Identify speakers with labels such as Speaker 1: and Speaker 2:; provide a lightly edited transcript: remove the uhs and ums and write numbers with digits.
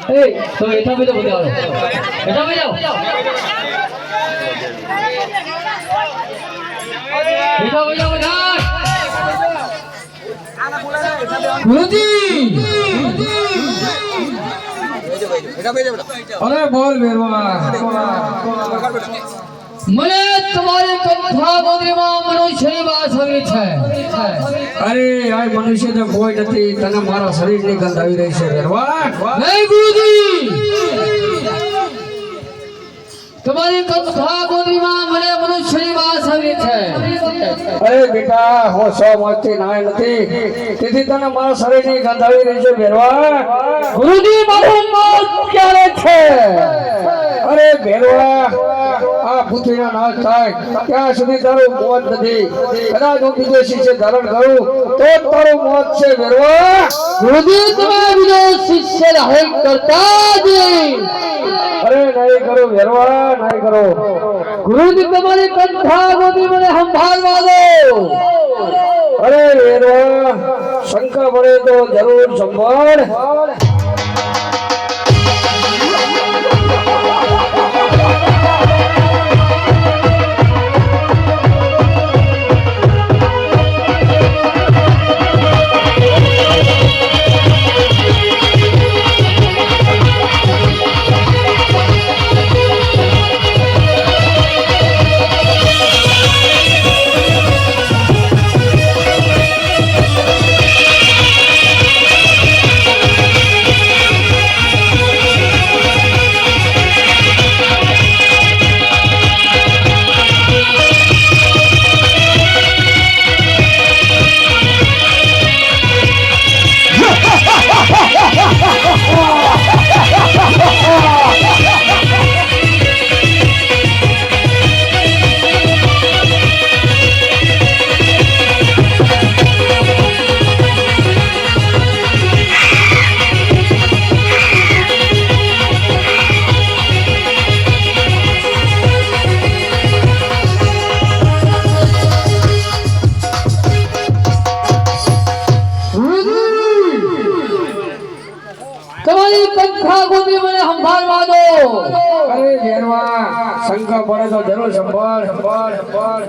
Speaker 1: ए तो ऐसा भी तो बजाओ ऐसा बजाओ ऐसा बजाओ बजा गुरुजी
Speaker 2: अरे बोल बेरवा
Speaker 1: મને તમારી કંઠા ગોદરીમાં મનુષ્યની વાત આવી છે
Speaker 2: अरे यार मनुष्य तो कोई नहीं तने मारा शरीर ની ગંધ આવી રહી છે બેરવા
Speaker 1: નહીં ગુરુજી તમારી કંઠા ગોદરીમાં મને મનુષ્યની વાત આવી છે
Speaker 2: अरे बेटा हो सौ મોતી નાય નથી તેથી તને મારા શરીર ની ગંધ આવી રહી છે બેરવા
Speaker 1: ગુરુજી મારું મોત ક્યારે છે
Speaker 2: अरे बेरवा आ પૃથ્વીના નાશ થાય ત્યાં સુધી તારું મોત નથી કદાચ હું બીજો શિષ્ય ધારણ કરું તો તારું મોત છે બેરવા
Speaker 1: ગુરુજી તમે બીજો શિષ્ય ધારણ કરતા જ
Speaker 2: अरे नहीं करो बेरवा नहीं करो
Speaker 1: ગુરુજી તમારી કંઠા ગોદરી મને સંભાળવા દો
Speaker 2: अरे बेरवा शंका पड़े तो जरूर संभाल
Speaker 1: તમારી કંઠા ગોદરી મને સંભાળવા દો
Speaker 2: अरे बेरवा शंका पड़े तो जरूर संभाल संभाल संभाल